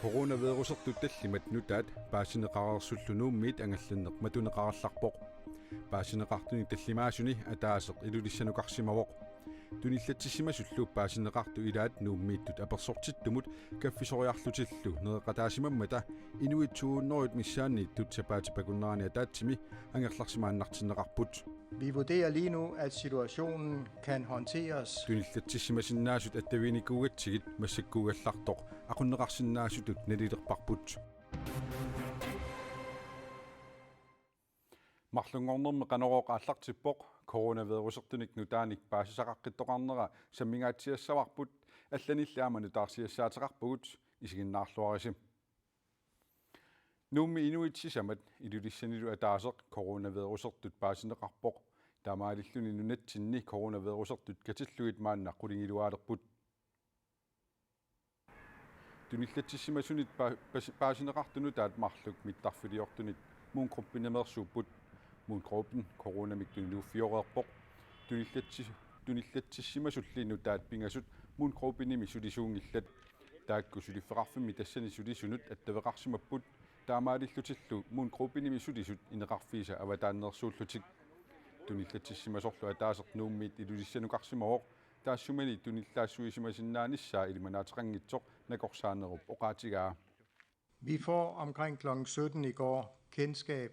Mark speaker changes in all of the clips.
Speaker 1: Coronavirusertut tallimat nutaat paasineqarersullunuummiit angallanneq matuneqarallarpoq paasineqartuni tallimaasuni ataaseq ilulissanuqarsimawoq tunillatissимасуллу paasineqartu ilaat nuummiittut apersortittumut kaffisoriarlutillu nereqataasimammata inuitsuunnorit missaanniittut sapaatipakunnerani ataatsimi angerlarsimaannartinneqarput.
Speaker 2: Vi vurderer lige nu, at situationen kan håndteres.
Speaker 1: Tunillatissимасиннаасут attaviniikuugatsigit массаккуугалларtoq aqunneqarsinnaasutut nalilерпарпут. Марлунгорнерме канорооq ааллартиппоq coronavirusertunik nutaanik paasisaqaqqittoqarnera sammingaatiassavарпут алланиллааману таарсиассаатеқарпугут исигиннаарлуариsim. Nuummi inuitsissamat ilulissanilu ataaseq coronavirusertut paasineqarpoq taamaalilluni nunatsinni coronavirusertut katilluit maanna qulingiluaalerput. Tunillatissимасунит paasineqartunu taat marluk mittarfiliortunit muungruppinemersuupput muungruppen coronamik tuniluuffiorerpoq tunillatissимасуллину taat pingasut muungruppinimi sulisuungillat taakku suliffeqarfimmi tassani sulisunut attaveqarsimapput taamaalillutillu muungruppinimi sulisut ineqarfiisa avataannersuullutik tunillatissимасорлу атаасеқ nuummiit ilulissanuqarsimawoq taassumani tunillaassuisimasinnaanисsaa ilimanaateqanngitsoq nakorsaanerup oqaatigaa.
Speaker 2: Vi får omkring kl. 17 i går kendskab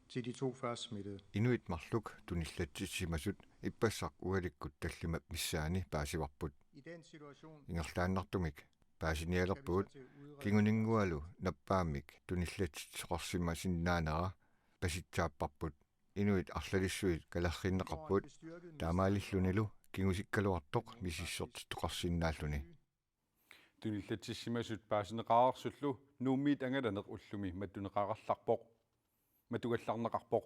Speaker 2: til de 2 første smittede.
Speaker 3: Inuit marluk tunillatissимасут иппассақ уаликкут таллимат миссаани паасиварпут.
Speaker 2: I den situation
Speaker 3: Ingerlaannartumik paasinialerpuut kinguningualu nappaamik tunillatitsoqarsimasinnaanera pasitsaapparput. Inuit arlalissuit kalarrinneqarput taamaalillunilu kingusikkaluartoq misissortittoqarsinnaalluni.
Speaker 1: Tunillatissимасут paasineqaarersullu nuummiit angalaneq ullumi mattuneqarallarpoq matugallarneqarpoq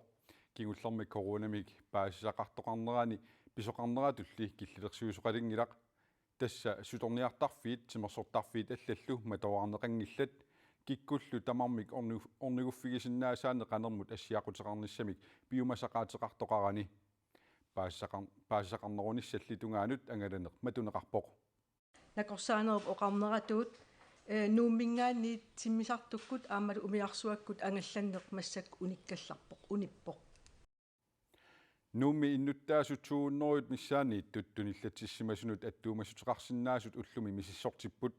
Speaker 1: kingullermi coronamik paasisaqartoqarnerani pisoqarneratulli killillersuusoqalingilaq tassa sutorniartarfiit simersortarfiit allallu matoarneqangillat kikkullu tamarmik orniguffigisinnaasaane qanermut assiaquteqarnissamik biomassaqaateqartoqarani paasisaqarnerunissallitugaanut angalaneq matuneqarpoq.
Speaker 4: Nakorsaanerup oqarneratut nuummingaanni timmisartukkut aammalu umiarsuakkut angallanneq massak unikkallarpoq unippoq.
Speaker 1: Nuummi innuttaasutsuunnorit missaanniittut tunillatissимасунут attuumassuteqarsinnaasut ullumi misissortipput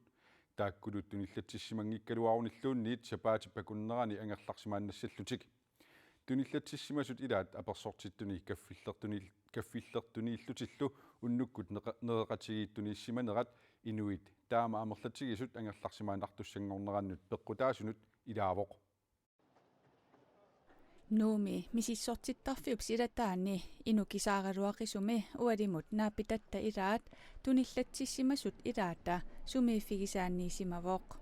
Speaker 1: taakkulut tunillatissимангиккалуаруниллуунниит сапаатиппакуннерани анgerlarsimaannassallutik tunillatissимасут илаат аперсортиттуни каффиллертунииллутиллу уннуккут нереqatigiittuniissimанерат inuit taama amerlatigisut angerlarsimaannartussangorneranнут peqqutaasунут ilaavoq.
Speaker 5: Nuumi misissortittarfiup silataani inukisaaraluaqisumi ualimut naapitatta ilaat tunillatissимасут ilaata sumiiffigisaanniisimavoq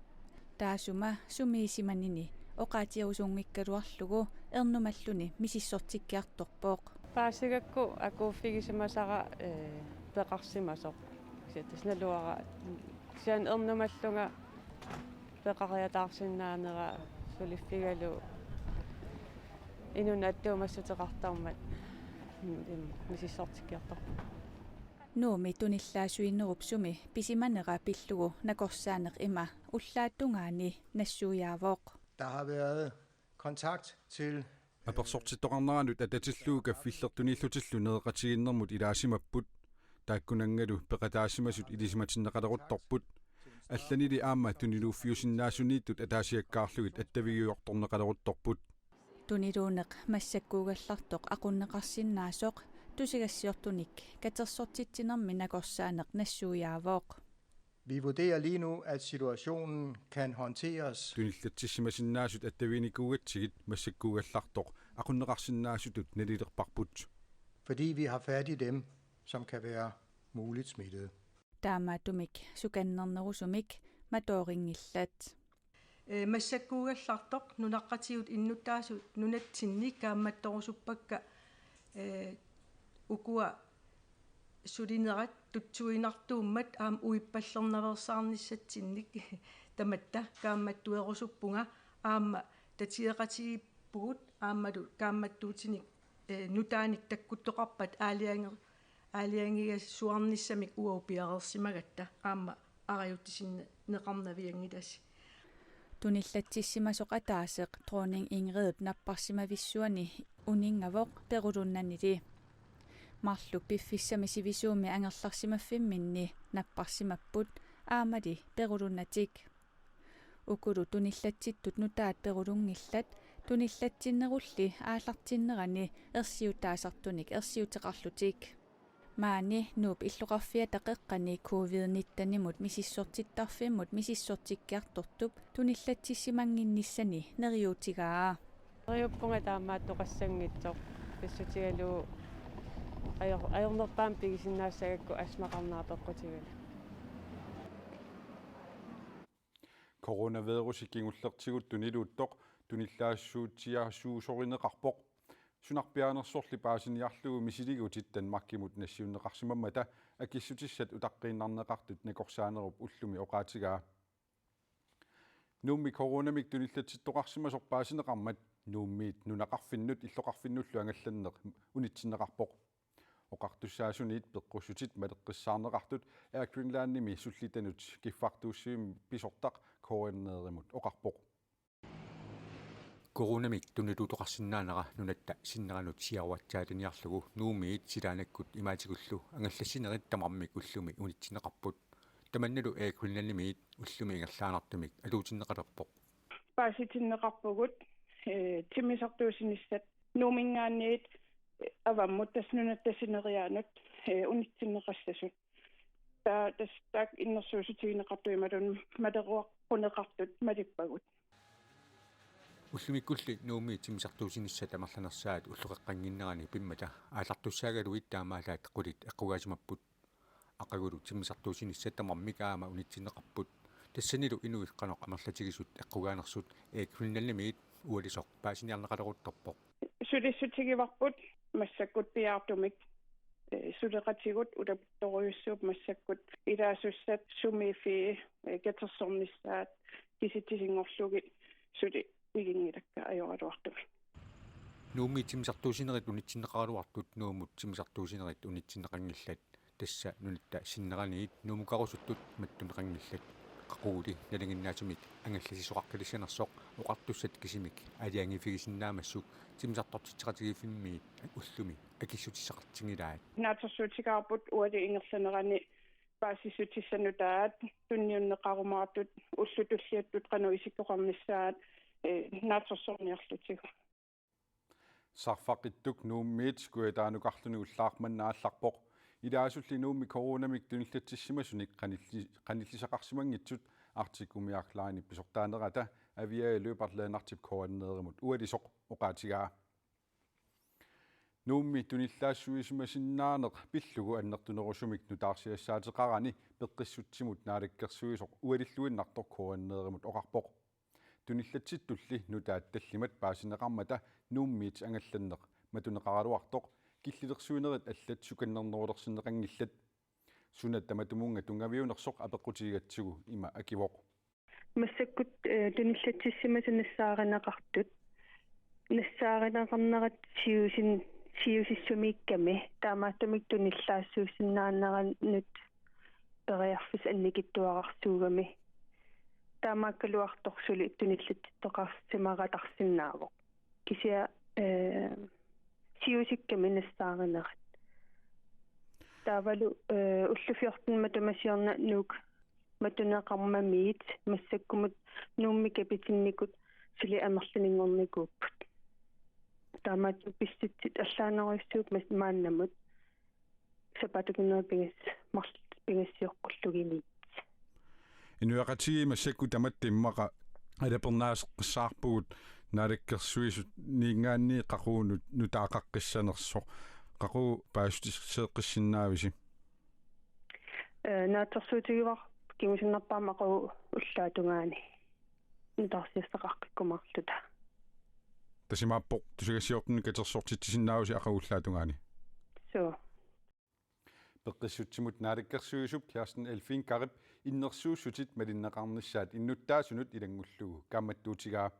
Speaker 5: taasuma sumiisimanini oqaatiarusuungikkaluarlugu ernumalluni misissortikkiartorpoq
Speaker 6: paasigakku akuuffigisamasara peqarsimasoq siatasnaluara sian ernumallunga peqariataarsinnaanera suliffigalu inun attuumassuteqartarmat misissortikkiartorpoq.
Speaker 5: Nuumi tunillaasuinnerup sumi pisimanera pillugu nakorsaaneq ima ullaattungaani nassuujaavoq.
Speaker 2: Der har været kontakt til
Speaker 1: Apersortittoqarneranut atatillu kaffillertuniillutillu nereqatiginnermut ilaasimapput taakkunangalu peqataasimasut ilisimatinneqaleruttorput алланили аама тунилууффиусиннаасунииттут атаасиаккаарлугит аттавигиуорторнеқалерутторпут
Speaker 5: тунилуунеқ массаккуугаллартоқ aqunneqarsinnaasuq tusigassiortunik katersortittinermi nakorsaaneq nassuujaavoq.
Speaker 2: Vi vurderer lige nu, at situationen kan håndteres.
Speaker 1: Tunillatissимасиннаасут аттавиникуугатсигит массаккуугаллартоқ aqunneqarsinnaasutut nalilерпарпут.
Speaker 2: Fordi vi har fat i dem, som kan være muligt smittede.
Speaker 5: Taamaatumik sukannernerusumik matooringillat.
Speaker 4: Massakkuugallartoq nunaqqatigut innuttaasut nunatsinni kaammattorusuppakka ukua sulinerat tutsuinartuummat aam uippallernaversaarnissatsinnik tamatta kaammattuerusuppunga aamma tatieqatiippugut aammalu kaammattuutinik nutaanik takkuttoqarpat аалиангига суарниссамик уопиарерсимагатта аама ариуттисинна неқарнавиангиласи
Speaker 5: туниллатсиссимасоқ атаасеқ троонинг Ingrid наппарсимависсуани унингавоқ перулуннанили марлук пиффиссами сивисууми ангерларсимаффимминни наппарсимаппут аамали перулуннатик укулу туниллатситтут нутаат перулунгиллат туниллатсиннерулли ааллартиннерани ерсиутаасартуник ерсиутеқарлутик маани нууп иллоқарфиа тақеққани COVID-19-нимут мисиссортиттарфиммут мисиссортиккиартортуп туниллатсиссимангинниссани нериутигаа
Speaker 6: риуппунга таамаат тоқассангитсоқ тассутигалу ajornerpaam pigisinnaasagakku asmaqarnaapеққутигала
Speaker 1: Coronavirus ikingullertigut tuniluuttoq tunillaassуутсиарсуусоринеқарпоқ сунарпиаанерсорли паасиниарлугу мисилигутит танмаккимут нассиуннеқарсимаммата акиссутиссат утаққииннарнеқартут накорсаанеруп уллуми оқаатигаа нуумми коронамик туниллатситтоқарсимасоқ паасинеқармат нууммиит нунақарфиннут иллоқарфиннуллу ангалланнеқ унитсиннеқарпоқ оқартуссаасуниит пеққуссутит малеққиссаарнеқартут ааквинлаанними суллитанут киффартууссуими писортақ коориннееримут оқарпоқ
Speaker 7: коронамик тунилутоқарсинаанера нунатта синнеранут сиаруатсаатиниарлугу нуумиит силаанаккут имаатигуллу ангаллассинерит тамармик уллуми унитсинеқарпут таманналу ааквинлааннимиит уллуми ингерлаанартумик алуутиннеқалерпоқ
Speaker 8: пааситиннеқарпугут тимисартуусиниссат нуумингаанниит аваммут таснунаттасинериаанут унитсиннеқассасут тастак иннерсуусутигинеқартуималун малеруаққунеқартут малиппагут
Speaker 7: уллумиккулли нуумми тимисартуусиниссат амерланерсаат уллуқеққангиннерани пиммата аалартуссаагалуит таамаалаат қулит эққугаасимаппут ақагулу тимисартуусиниссат тамармикаама унитсинеқарпут тассанилу инуиққаноқ амерлатигисут эққугаанерсут эекфилналлимиит уалисоқ паасиниарнеқалерутторпоқ
Speaker 8: сулиссутигиварпут массаккут пиаартумик сулеқатигут улапторюссууп массаккут илаасуссат сумифи гетерсорниссаат киситисингорлуги сули игингилакка ajorалуартуми
Speaker 7: нуумми тимисартуусинерит унитсиннеқаралуартут нуумут тимисартуусинерит унитсиннеқангиллат тасса нунатта синнераниит нуумукарусуттут маттунеқангиллат қақуули налингиннаатумик ангалласисоқаркалиссанерсоқ оқартуссат кисимик алиангифигисиннаамассук тимисартортитсеқатигифиммиит уллуми акиссутиссақартингилаат
Speaker 8: наатерсуутикаарпут уали ингерланерани паасисутиссанутаат тунниуннеқарумаартут уллутуллиаттут қану исиккоқарниссаат наатерсорниарлутигу
Speaker 1: сарфақиттук нууммиит скуятаанукарлуни уллаарманнаалларпоқ илаасулли нуумми коронамик туниллатсиссимасуник қаниллисақарсимангитсут артикумиарлаани писортаанерата авиа løparlaanartip коорнееримут уалисоқ оқаатигаа нуумми туниллаассуисимасиннаанеқ пиллугу аннертунерусумик нутаарсиассаатеқарани пеққиссутсимут наалаккерсуисоқ уалиллуиннартор коорнееримут оқарпоқ туниллатситтулли нутаатталлимат паасинеқармата нууммиит ангалланнеқ матунеқаралуартоқ киллилерсуинерит аллат суканнернуулерсинеқангиллат сунат таматумунга тунгавиунерсоқ апеққутигатсигу има акивоқ
Speaker 8: массаккут туниллатсиссимасунассааранеқартут нассааринеқарнерат сиусиссумиикками таамааттумик туниллаассуусиннаанеранут периарфис анникиттуарарсуугами таамааккалуарторсули туниллатситтоқарсимаратарсинаавоқ кисиа сиусикками нассааринерат таавалу уллуфиортун матумасиорна нук матунеқармамиит массаккумут нууммикапитинникут сили амерланингорникууппут таамаату писситсит аллаанеруйссууп мааннамут сапатукунерпигас марл пигассиоққуллугини
Speaker 1: инуақатиги массакку таматтиммақа алапернаасеққиссаарпугут налаккерсуисут ниингаанни қақуунут нутаақаққиссанерсоқ қақу паасутиссеэққиссиннаависи
Speaker 8: наатерсуутигивар кимусиннарпаама қау уллаатунгаани нутаарсиассақарқиккумарлута
Speaker 1: тасимааппоқ тусигассиортни катерсортитсиннаависи ақагуллаатунгаани
Speaker 8: со
Speaker 1: пеққиссутсимут наалаккерсуисуп Kirsten Elfin Karip иннерсуусутит малиннеқарниссаат иннуттаасунут илангуллугу камматтуутигаа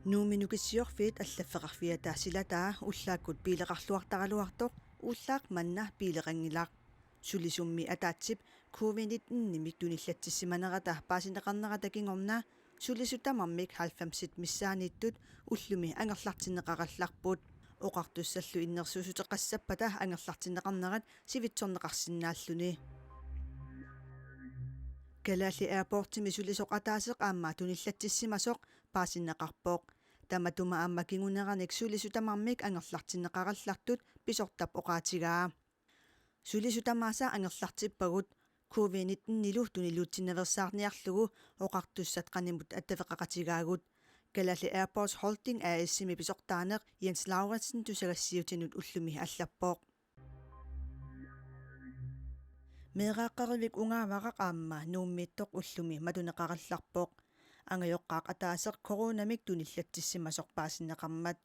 Speaker 9: Nuuminukisiorfiit allafeqarfiataassilataa ullaakut piileqarluartaqaluartoq ullaaq manna piileqanngilaq sulisummi ataatsip COVID-19 tunillattissimanerata paasineqarnerata kingorna sulisutamarmik 90 missaaniittut ullumi angerlartineqarallarput oqartussallu innersuusuteqassapata angerlartineqarnerat sivitsorneqarsinnaalluni Kalaalli airportimi sulisoqataaseq aamma tunillattissimasoq paasineqarpoq tamatuma aamma kingunerarnik sulisutamarmik angerlartineqarallartut pisortap oqaatigaa sulisutamaasa angerlartippagut COVID-19 tuniluutsinneversaarniarlugu oqartussat qanimut attafeqaqatigaagut Kalaalli Airports Holding AS-imi pisortaaneq Jens Lauritsen tusagassiutinut ullumi allappoq Meeqaqqarivik ungaavaqaq aamma nuummiittoq ullumi matuneqarallarpoq angajoqqaaq ataaseq coronamik tunillattissimasoq paasineqarmat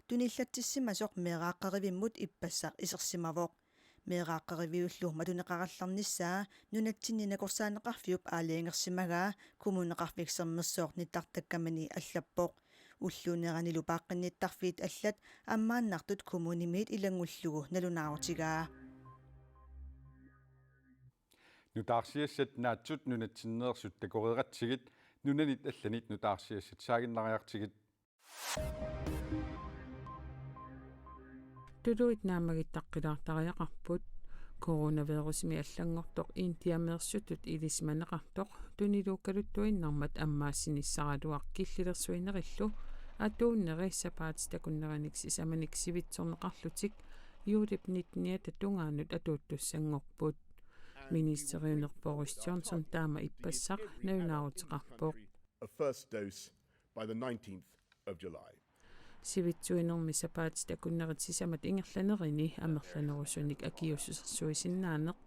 Speaker 9: tunillattissimasoq meeqaqqarivimmut ippassaq isersimavoq meeqaqqariviullu matuneqarallarnissaa nunatsinnineqorsaaneqarfiup aaliangersimagaa kumuneqarfiksermersoq nittartakkamani allappoq уллуунерани пааққинниттарфиит аллат аммааннартут коммунимиит илангуллугу налунаарутигаа
Speaker 1: нутаарсиассат наатсут нунатсиннеерсут такореератсигит нунанит алланит нутаарсиассат саагиннариартигит
Speaker 10: тулуит наамагиттаққилаартариақарпут коронавирусми аллангортоқ интиамеерсутут илисманеқартоқ тунилууккалуттуиннармат аммаассиниссаралуақ киллилерсуинериллу атууннери сапаатитакуннераник сисаманик сивитсорнеқарлутик юулип 19 татунгаанут атууттуссангорпут министериунерпорис Johnson таама иппассақ наунаарутеқарпоқ сивитсуинерми сапаатитакуннерит сисамат ингерланерини амерланерусуник акиуссусерсуисиннаанеқ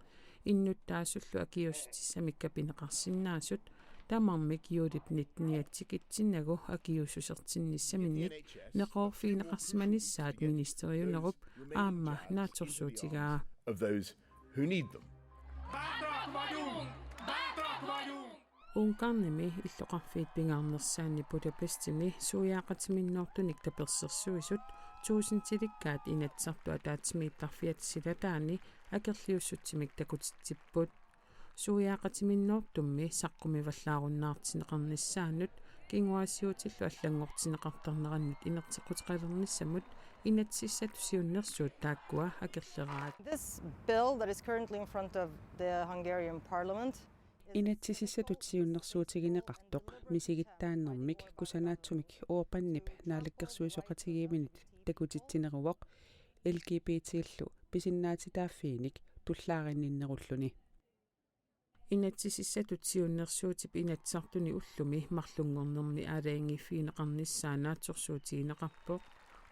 Speaker 10: иннуттаасуллу акиуссутиссамик капинеқарсиннаасут тамармик юулип 19-тикитсиннагу акиуссусертинниссаминник неқорфигинеқарсиманиссаат министериунеруп аама нааторсуутигаа Ungarnimi illoqarfiit pingaarnersaanni Budapestimi suujaaqatiminnoortunik tapersersuisut 1000 tilikkaat inatsartu ataatsimiittarfiatsilataani akerliussutsimik takutitsipput suujaaqatiminnoortummi saqqumivallaarunnаарtineqarnissaanut kinguasiutillu allangortineqartarnerannut inertequtaqalernissamut inatsissatusiunnersuut taakkua akerleraat
Speaker 11: This bill that is currently in front of the Hungarian Parliament
Speaker 10: inatsissatutsiunnersuutigineqartoq misigittaannermik kusanaatsumik uorpannip naalakkersuisoqatigiiminit takutitsineruvoq LGBT-illu pisinnaatitaaffiinik tullaarinninnerulluni inatsissatutsiunnersuutip inatsartuni ullumi marlungornermi aalaangiffiineqarnissaanaatsorsuutigineqarpoq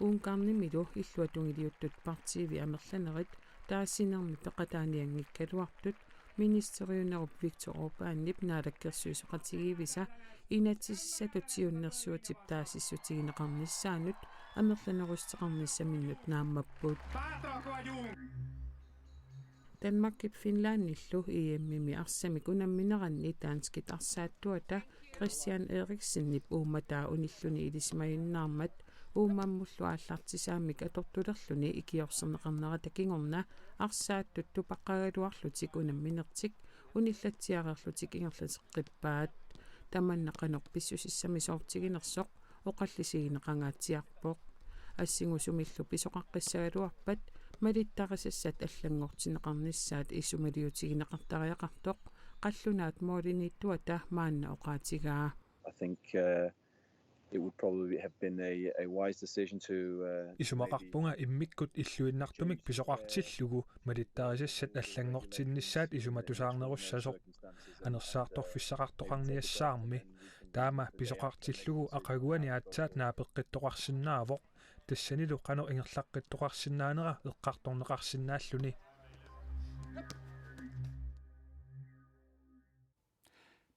Speaker 10: uunkaarnimilu illuatungiliuttut partiivi amerlanerit taassinermi peqataaniangikkaluartut ministeriunerup Viktor Orbánip naalakkersuisoqatigivisa inatsissatutsiunnersuutip taasissutigineqarnissaanut amerlanerusteqarnissaminnut naammapput Danmarkip Finlandillu iemmimi arsamik unammineranni taanskit arsaattuata Christian Eriksenip uummataa unilluni ilismajunnaarmat uummammullu aallartisaamik atortulerluni ikiorserneqarnerata kingorna arsaattut tupaqqagaluarlutik unamminertik unillatsiarerlutik ingerlaseqqippaat tamannaqanor pissusissamisoortiginersoq oqallisigineqangaatsiarpoq ассигусумиллу писоқаққиссагалуарпат малиттарисассат аллангортинеқарнissaат иссумалиутигинеқартариақартоқ қаллунаат моолиниттуата маанна оqaatigaa
Speaker 12: I think it would probably have been a wise decision to
Speaker 13: Isumaqarpunga immikkut illuinnartumik pisoqartilllugu malittarisassat allangortinnissaat isumatusaarnerussasoq anersaartorfissaqartoqarniassaarmi taama pisoqartillugu aqaguani aatsaat naapeqqittoqarsinnaavoq тассанилу qanu ingerlaqqittoqarsinnaanera eqqartorneqarsinnaalluni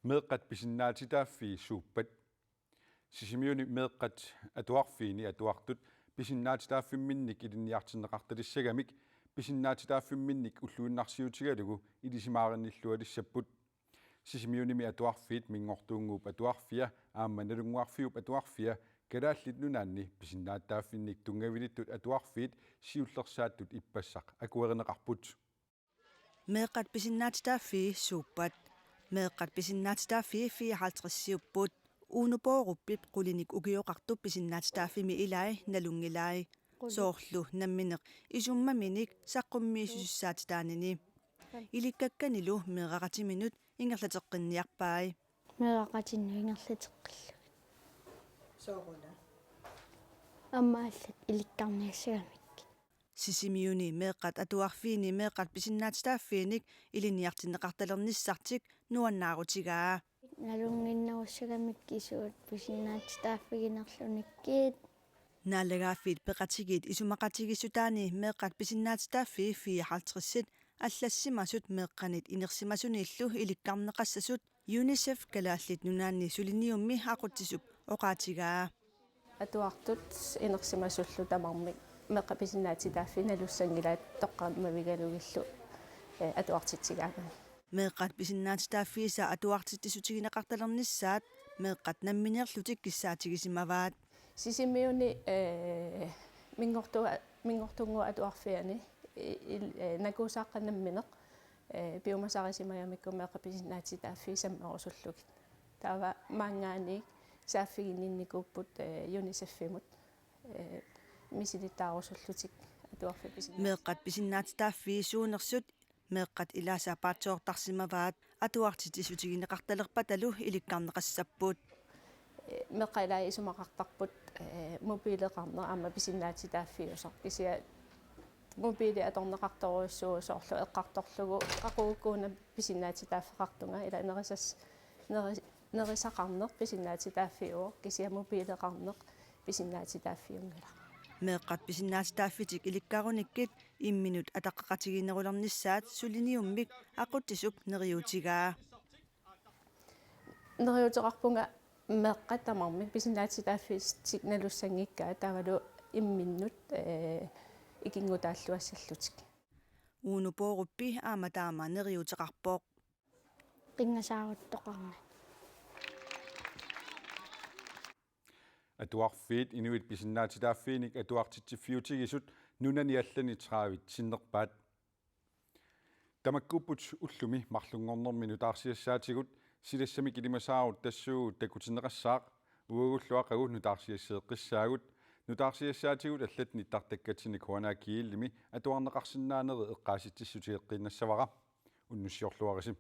Speaker 1: meeqqat pisinnaatitaaffii suuppat sisimiuni meeqqat atuarfiini atuartut pisinnaatitaaffimminnik ilinniartineqartalissagamik pisinnaatitaaffimminnik ulluinnarsiutigalugu ilisimaarinnillualissapput sisimiunimi atuarfiit mingortuunguup atuarfia aamma nalunguarfiup atuarfia kadaallit nunaanni pisinnaataaffinnik tungavilittut atuarfiit siullersaаттут ippassaq akuerineqarput
Speaker 9: meeqat pisinnaatitaafi suuppat meeqat pisinnaatitaafi 54 uunupooruppi qulinik ukioqartup pisinnaatitaaffimi ilai nalungilai soorlu nammineq isummaminik saqqummiisussaatitaanini ilikkakanilu meeqaqatiminut ingerlateqqinniarpaai
Speaker 14: meeqaqatinnu ingerlateqqillu
Speaker 9: soorula
Speaker 14: аммааллат иликкарниассагамик
Speaker 9: сисимиуни меэккат атуарфиини меэккат писиннаатитааффииник илиниартиннеқарталерниссартик нуаннаарутигаа
Speaker 14: налунгиннаруссагамик кисуут писиннаатитааффигинерлуниккиит
Speaker 9: наалагааффиит пеқатигиит исумақатигиссутаани меэккат писиннаатитааффи 54-сит аллассимасут меэққанит инерсимасунииллу иликкарнеқассасут UNICEF калааллит нунаанни сулиниумми ақуттисуп оқаатигаа
Speaker 6: атуартут инерсимасуллу тамармик меққа писиннаатитааффиналуссангилаат тоққармавигалугиллу атуартитсигаамаа
Speaker 9: meeqqat pisinnaatitaaффииса атуартиттисутигинеқарталернissaат meeqqat намминерлутик киссаатигисимаваат
Speaker 6: сисиммиуни мингортунгу атуарфиани накусааққанамминеқ пиумасарисимаямикку меққа писиннаатитааффи саммерусуллугит таава маангаани сааффигининникууппут юнисеффимут мисилиттаарусуллутик атуарфи писиннаат
Speaker 9: meeqqat pisinnaatitaaффи суунерсут meeqqat илаасаапаатсоортарсимаваат атуартитисутигинеқарталерпаталу иликкарнеқассаппут
Speaker 6: меққалаа исумақартарпут мобилеқарнер аама писиннаатитааффиусо кисиа мобили аторнеқарторуйссуусоорлу эққарторлугу қақууккууна писиннаатитааффеқартунга ила нерисақарнер писиннаатитааффиуо кисиа мобилеқарнеқ писиннаатитааффиунгила
Speaker 9: meeqqat pisinnaatitaaффитик иликкаруниккит имминут атаққақатигинерулернissaат сулиниуммик ақуттисук нериутигаа
Speaker 6: нериутеқарпунга меққатамармик писиннаатитааффистик налуссангиккаа тавалу имминнут икингутааллуассаллутик
Speaker 9: уунупооруппи ааматаама нериутеқарпоқ
Speaker 14: qingasaaruttоqarna
Speaker 1: atuarfiit inuit pisinnaatitaaффииник atuartitsiffiutigisut nunaniallani traavit sinnerpaat tamakkupput ullumi marlunngornerminu taarsiassaatigut silassamik ilimasaarut tassuu takutineqassaaq uagulluaqagu nutaarsiasseeqqissaagut nutaarsiassaatigut allatni tartakkatinik huanaakiillimi atuarneqarsinnaaneri eqqaasitsissutigeqqinnassavara unnussiorluarisim